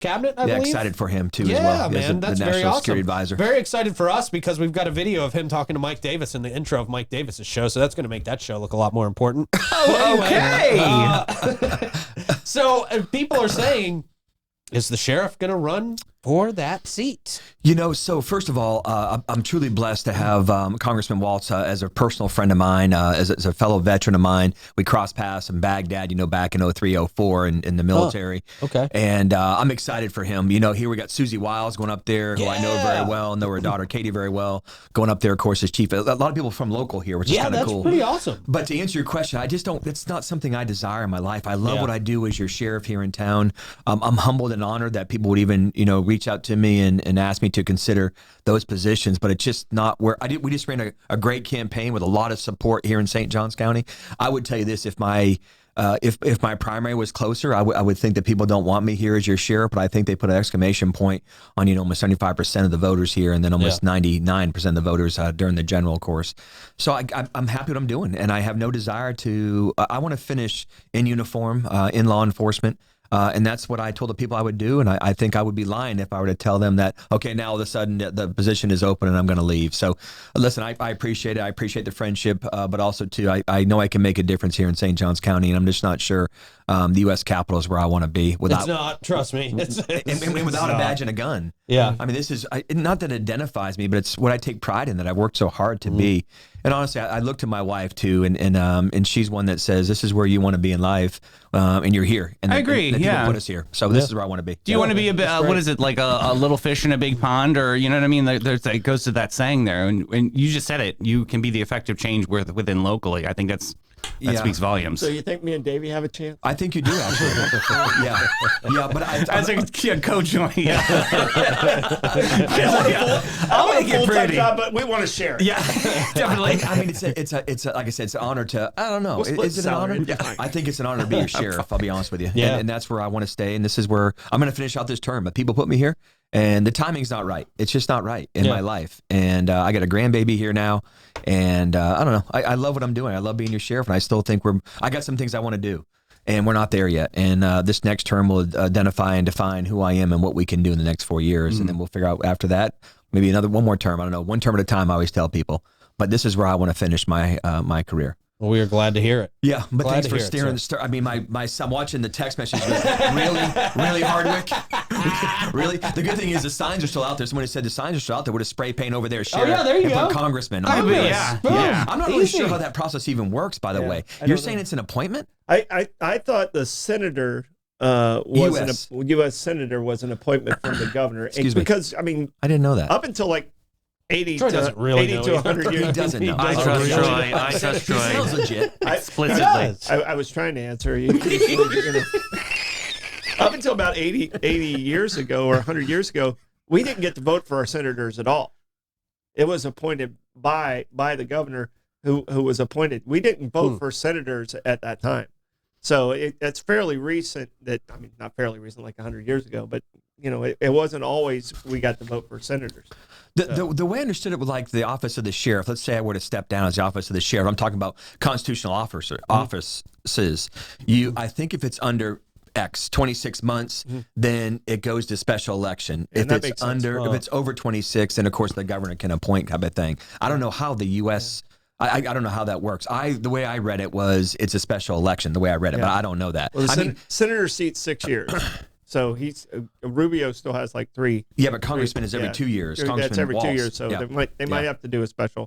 cabinet, I believe. Excited for him too as Yeah, well. man, that's the very National awesome. Security Advisor. Very excited for us because we've got a video of him talking to Mike Davis in the intro of Mike Davis's show, so that's going to make that show look a lot more important. Okay. So people are saying, is the sheriff going to run for that seat? You know, so first of all, I'm truly blessed to have Congressman Waltz as a personal friend of mine, as a fellow veteran of mine. We crossed paths in Baghdad, back in 03, 04 in the military. Okay. And I'm excited for him. Here we got Susie Wiles going up there, who I know very well, know her daughter Katie very well, going up there, of course, as chief. A lot of people from local here, which is kind of cool. Yeah, that's pretty awesome. But to answer your question, I just don't, it's not something I desire in my life. I love what I do as your sheriff here in town. I'm humbled and honored that people would even, reach out to me and ask me to consider those positions, but it's just not where we just ran a great campaign with a lot of support here in St. Johns County. I would tell you this, if my primary was closer, I would think that people don't want me here as your sheriff, but I think they put an exclamation point on, almost 75% of the voters here, and then almost 99% of the voters during the general course. So I'm happy what I'm doing, and I have no desire to, I want to finish in uniform, in law enforcement. And that's what I told the people I would do, and I think I would be lying if I were to tell them that, okay, now all of a sudden the position is open and I'm going to leave. So listen, I appreciate it. I appreciate the friendship, but also, too, I know I can make a difference here in St. Johns County, and I'm just not sure the U.S. Capitol is where I want to be. Without, it's not, trust me. And without a badge and a gun. Yeah. I mean, this is, not that it identifies me, but it's what I take pride in, that I've worked so hard to be. And honestly, I look to my wife too, and she's one that says, this is where you want to be in life, and you're here. And I agree. And people put us here, so this is where I want to be. Do you want to be a bit? What is it, like a little fish in a big pond, or you know what I mean? It goes to that saying there, and you just said it. You can be the effective change within locally. I think that speaks volumes. So you think me and Davey have a chance? I think you do, actually. yeah, but as a coach, yeah. I'll make it pretty. Job, but we want to share it. Yeah, definitely. I mean, it's like I said, it's an honor to. I don't know. Is it an honor? Yeah. I think it's an honor to be your sheriff. I'll be honest with you. Yeah. And that's where I want to stay, and this is where I'm going to finish out this term. But people put me here, and the timing's not right. It's just not right in my life. And I got a grandbaby here now, and I don't know. I love what I'm doing. I love being your sheriff, and I still think I got some things I want to do, and we're not there yet. And this next term will identify and define who I am and what we can do in the next 4 years, and then we'll figure out after that maybe one more term. I don't know, one term at a time. I always tell people, but this is where I want to finish my my career. Well, we are glad to hear it. Yeah, but Glad thanks to for hear it, steering sir. I mean, my son, watching the text messages, really, Hardwick? Really? The good thing is the signs are still out there. Somebody said the signs are still out there with a spray paint over there, sheriff, yeah, there you and go. put congressman. Oh, yeah. I'm not really Easy. sure how that process even works, by the way. You're saying it's an appointment? I thought the senator was US. U.S. senator was an appointment from the governor. Excuse me. Because, I mean, I didn't know that. up until like 80 Troy to doesn't really 80 know to either. 100 years. He doesn't know. I trust Troy. I trust He sounds Troy. legit. Explicitly. I was trying to answer you. Up until about 80 years ago or 100 years ago, we didn't get to vote for our senators at all. It was appointed by the governor who was appointed. We didn't vote for senators at that time. So it's fairly recent not fairly recent, like 100 years ago, but it wasn't always we got to vote for senators. The way I understood it was like the office of the sheriff. Let's say I were to step down as the office of the sheriff. I'm talking about constitutional offices. I think if it's under X 26 months, then it goes to special election. And If it's if it's over 26, then of course the governor can appoint, type of thing. I don't know how the U.S. I don't know how that works. The way I read it was it's a special election. The way I read it, but I don't know that. Well, senator seat's 6 years. So Rubio still has like 3. Yeah, but congressman is every 2 years. That's Congressman every Walz. 2 years. So they might have to do a special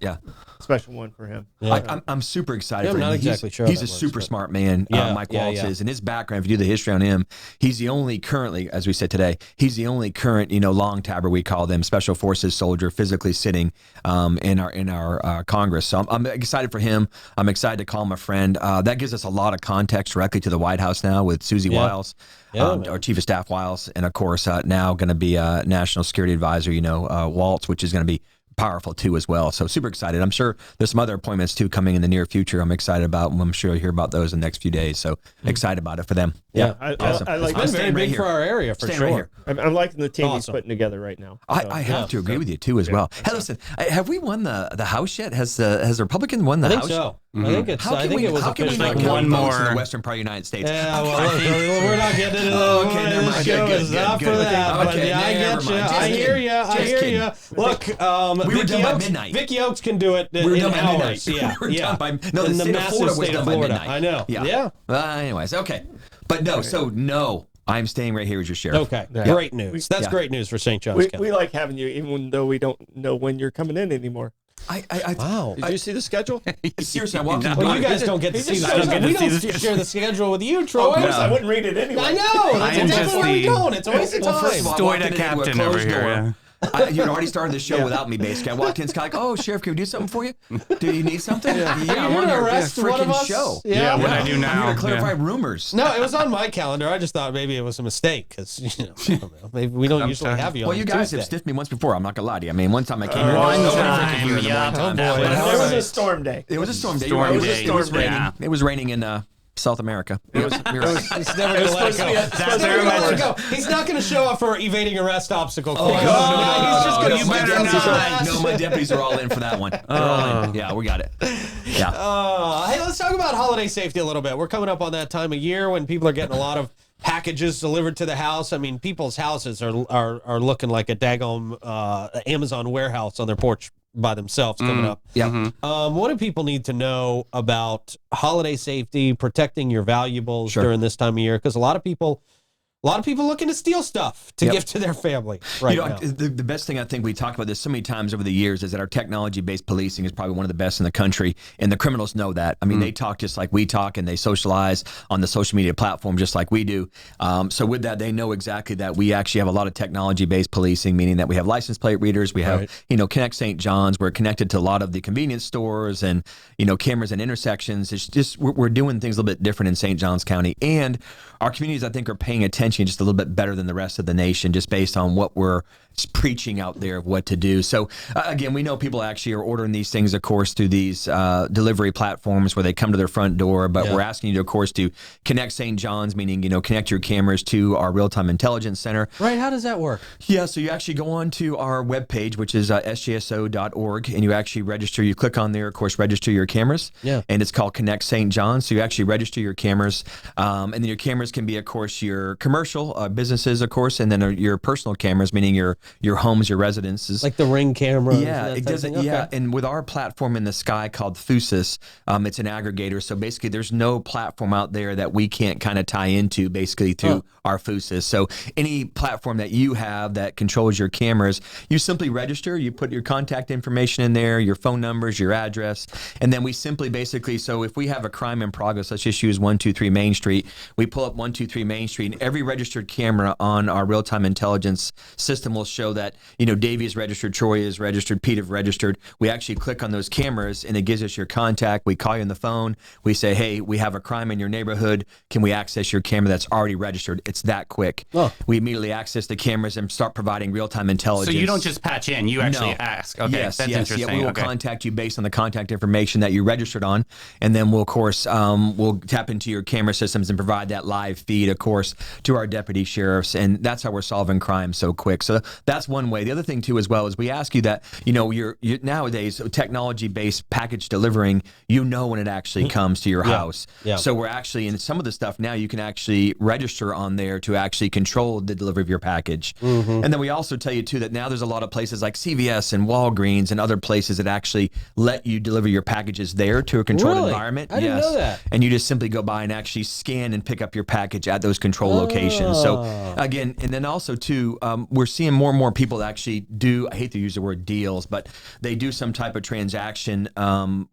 one for him. Yeah. I'm super excited Yeah, for I'm him. not exactly sure He's how a that works, super but- smart man, Mike Waltz is. And his background, if you do the history on him, he's the only currently, as we said today, he's the only current, long tabber, we call them, special forces soldier, physically sitting in our Congress. So I'm excited for him. I'm excited to call him a friend. That gives us a lot of context directly to the White House now with Susie Wiles. Our chief of staff Wiles, and of course now going to be a national security advisor, Waltz, which is going to be powerful too as well. So super excited. I'm sure there's some other appointments too coming in the near future. I'm excited about. I'm sure you'll hear about those in the next few days. So excited about it for them. Yeah, awesome. I like It's been very big for our area for Staying sure. right here. I'm liking the team he's Awesome. putting together right now. I have to agree with you too as well. Hey, listen, have we won the House yet? Has the Republican won the I think House? so. I think it's. I think it was how can we officially not one count votes in more- the western part of the United States? Yeah, well, look, we're not getting into the Okay, never mind. show Good, is good, not good, for good. that. Okay, But yeah, I never get you. mind. Just I hear kidding. you. I Just hear kidding. you. Look, We were Vicky done by Oaks, midnight. Vicky Oaks can do it We were in done by hours. midnight. Yeah, We were yeah. done by- no, the In the state of massive Florida was state done of by Florida. midnight. I know. Yeah. Anyways, okay. But no, so no, I'm staying right here as your sheriff. Okay. Yeah. Great news. That's Yeah. great news for St. John's We County. like having you, even though we don't know when you're coming in anymore. Wow. Did you see the schedule? Seriously, I walked in the Well, door. you guys don't get to see just the shows schedule. up. We See don't the share the schedule with you, Troy. Of course, I wouldn't read it anyway. I know. That's I am exactly just where we the- going. It's a waste of Well, first of time. all, I walked Stoita in into a captain over closed here. door. Yeah. You had already started the show without me, basically. I walked in, it's kind of like, oh, Sheriff, can we do something for you? Do you need something? Yeah, Are you I'm here on to your arrest one of freaking us? show. Yeah. what I do I'm now. here to clarify Yeah. rumors. No, it was on my calendar. I just thought maybe it was a mistake because I don't know. Maybe we don't usually have you on Well, you guys Tuesday. have stiffed me once before. I'm not going to lie to you. I mean, one time I came here. One it was time, freaking weird, yeah. one time. Oh, boy. But That's There was right. a storm day. It was a storm day. Storm You're right. day. It was raining. Yeah. It was raining in South America. It was, you're right. He's never going to let it go. That's He's never very going to let it much- go. He's not going to show up for evading arrest obstacle course. no, He's just going to you better not. No, my deputies are all in for that one. They're all in. Yeah, we got it. Yeah. Hey, let's talk about holiday safety a little bit. We're coming up on that time of year when people are getting a lot of packages delivered to the house. I mean, people's houses are looking like a daggone Amazon warehouse on their porch by themselves coming up. Yeah. What do people need to know about holiday safety, protecting your valuables Sure. during this time of year? Because a lot of people looking to steal stuff to Yep. give to their family right now. The best thing I think we talked about this so many times over the years is that our technology-based policing is probably one of the best in the country, and the criminals know that. I mean, they talk just like we talk, and they socialize on the social media platform just like we do. So with that, they know exactly that we actually have a lot of technology-based policing, meaning that we have license plate readers, we have, Connect St. John's, we're connected to a lot of the convenience stores and, cameras and intersections. It's just, we're doing things a little bit different in St. Johns County, and our communities, I think, are paying attention just a little bit better than the rest of the nation, just based on what we're preaching out there of what to do. So again, we know people actually are ordering these things, of course, through these delivery platforms where they come to their front door, but we're asking you, of course, to connect St. John's, meaning, connect your cameras to our real-time intelligence center. Right? How does that work? Yeah, so you actually go on to our webpage, which is sjso.org, and you actually register. You click on there, of course, register your cameras. Yeah. And it's called Connect St. John's. So you actually register your cameras, and then your cameras can be, of course, your commercial businesses, of course, and then your personal cameras, meaning your homes, your residences. Like the Ring camera. Yeah, it doesn't. Yeah, and with our platform in the sky called Fusus, it's an aggregator. So basically, there's no platform out there that we can't kind of tie into, basically through our Fusus. So any platform that you have that controls your cameras, you simply register. You put your contact information in there, your phone numbers, your address, and then we simply basically. So if we have a crime in progress, let's just use 123 Main Street. We pull up 123 Main Street, and every registered camera on our real-time intelligence system will show that, Davey is registered, Troy is registered, Pete is registered. We actually click on those cameras, and it gives us your contact. We call you on the phone. We say, hey, we have a crime in your neighborhood. Can we access your camera that's already registered? It's that quick. We immediately access the cameras and start providing real-time intelligence. So you don't just patch in, you actually ask. Okay, Yes, that's yes, interesting. Yeah, we will Okay. contact you based on the contact information that you registered on, and then we'll, of course, we'll tap into your camera systems and provide that live feed, of course, to our deputy sheriffs, and that's how we're solving crime so quick. So that's one way. The other thing too, as well, is we ask you that you're nowadays technology-based package delivering. When it actually comes to your house. Yeah. So we're actually in some of the stuff now. You can actually register on there to actually control the delivery of your package. And then we also tell you too that now there's a lot of places like CVS and Walgreens and other places that actually let you deliver your packages there to a controlled Really? environment. I didn't know that. And you just simply go by and actually scan and pick up your package at those control locations. So again, and then also too, we're seeing more and more people that actually do, I hate to use the word deals, but they do some type of transaction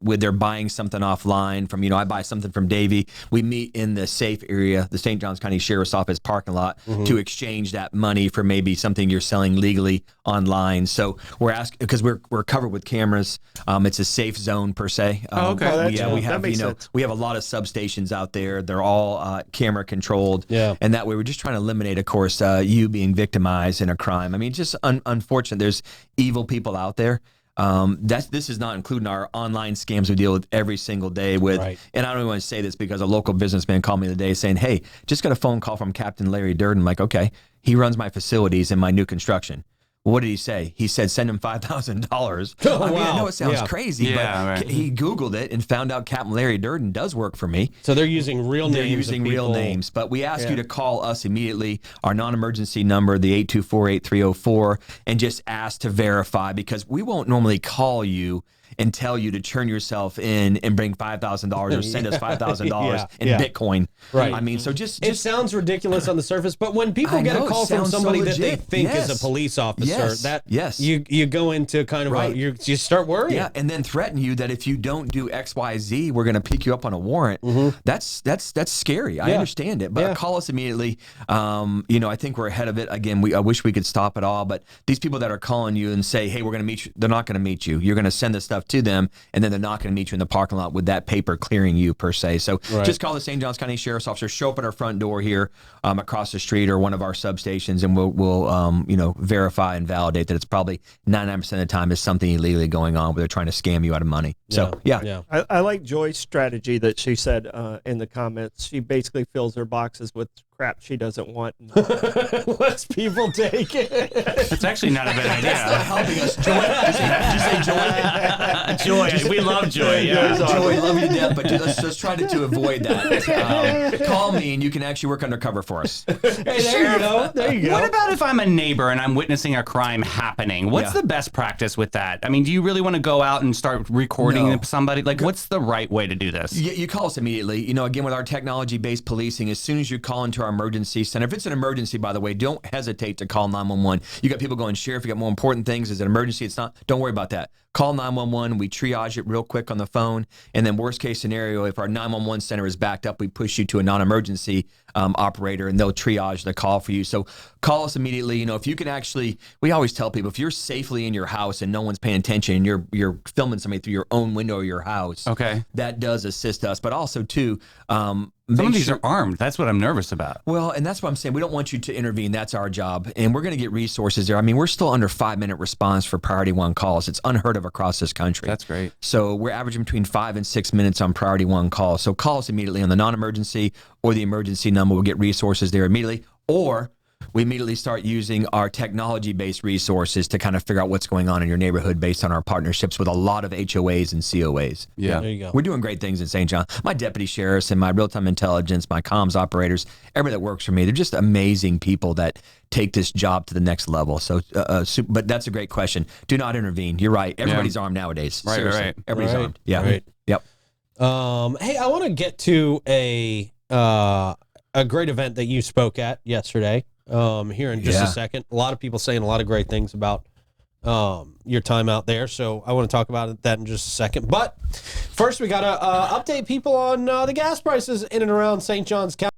where they're buying something offline from, I buy something from Davey. We meet in the safe area, the St. Johns County Sheriff's Office parking lot, to exchange that money for maybe something you're selling legally online. So we're asking, because we're covered with cameras. It's a safe zone per se. Okay. We That have, makes sense. we have a lot of substations out there. They're all camera controlled. Yeah. And that way we're just trying to eliminate, of course, you being victimized in a crime. I mean, just unfortunate. There's evil people out there. This is not including our online scams we deal with every single day with. Right. And I don't even want to say this because a local businessman called me the day saying, hey, just got a phone call from Captain Larry Durden. I'm like, okay, he runs my facilities in my new construction. What did he say? He said, send him $5,000. Oh, I mean, I wow. know it sounds Yeah. crazy, Yeah, but right. he Googled it and found out Captain Larry Durden does work for me. So they're using real They're names. using of real people. names, but we ask Yeah. you to call us immediately, our non-emergency number, the 824-8304, and just ask to verify, because we won't normally call you and tell you to turn yourself in and bring $5,000 or send us $5,000 in Yeah. Bitcoin. Right. I mean, so just It sounds ridiculous on the surface, but when people I get know, a it call from sounds so somebody that they legit. think is Yes. a police officer, Yes. that Yes. you go into kind of Right. you start worrying. Yeah, and then threaten you that if you don't do X, Y, Z, we're going to pick you up on a warrant. That's scary. I Yeah. understand it, but Yeah. call us immediately. I think we're ahead of it. Again, I wish we could stop it all, but these people that are calling you and say, "Hey, we're going to meet you," they're not going to meet you. You're going to send the stuff to them, and then they're not going to meet you in the parking lot with that paper clearing you per se. So Right. just call the St. Johns County Sheriff's Officer. Show up at our front door here, across the street or one of our substations, and we'll verify and validate that it's probably 99% of the time is something illegally going on where they're trying to scam you out of money. So yeah. I like Joy's strategy that she said in the comments. She basically fills her boxes with crap she doesn't want. Lets people take it. It's actually not a bad idea. Helping us, Joy. Did you say Joy? Joy. We love Joy. Yeah. Joy, love you to death, but let's try to avoid that. Call me and you can actually work undercover for us. Hey, there you go. There you go. What about if I'm a neighbor and I'm witnessing a crime happening? What's Yeah. the best practice with that? I mean, do you really want to go out and start recording No. somebody? Like, what's the right way to do this? You call us immediately. Again, with our technology-based policing, as soon as you call into our emergency center, if it's an emergency, by the way, don't hesitate to call 911. You got people going, Sheriff, you got more important things. Is it an emergency? It's not. Don't worry about that. Call 911. We triage it real quick on the phone. And then worst case scenario, if our 911 center is backed up, we push you to a non-emergency operator, and they'll triage the call for you. So call us immediately. If you can actually, we always tell people, if you're safely in your house and no one's paying attention and you're filming somebody through your own window of your house, Okay. that does assist us. But also too, Some of these are armed. That's what I'm nervous about. well, and that's what I'm saying. We don't want you to intervene. That's our job. And we're going to get resources there. I mean, we're still under 5-minute response for priority 1 calls. It's unheard of across this country. That's great. So we're averaging between 5 and 6 minutes on priority 1 calls. So call us immediately on the non-emergency or the emergency number. We'll get resources there immediately. Or we immediately start using our technology-based resources to kind of figure out what's going on in your neighborhood based on our partnerships with a lot of HOAs and COAs. Yeah. There you go. We're doing great things in St. John. My deputy sheriffs and my real-time intelligence, my comms operators, everybody that works for me, they're just amazing people that take this job to the next level. So, but that's a great question. Do not intervene. You're right. Everybody's armed nowadays. Right, Seriously. right. Everybody's Right, armed. Yeah. right. Yep. Hey, I want to get to a great event that you spoke at yesterday. Here in just Yeah. a second. A lot of people saying a lot of great things about your time out there. So I want to talk about that in just a second. But first, we got to update people on the gas prices in and around St. Johns County.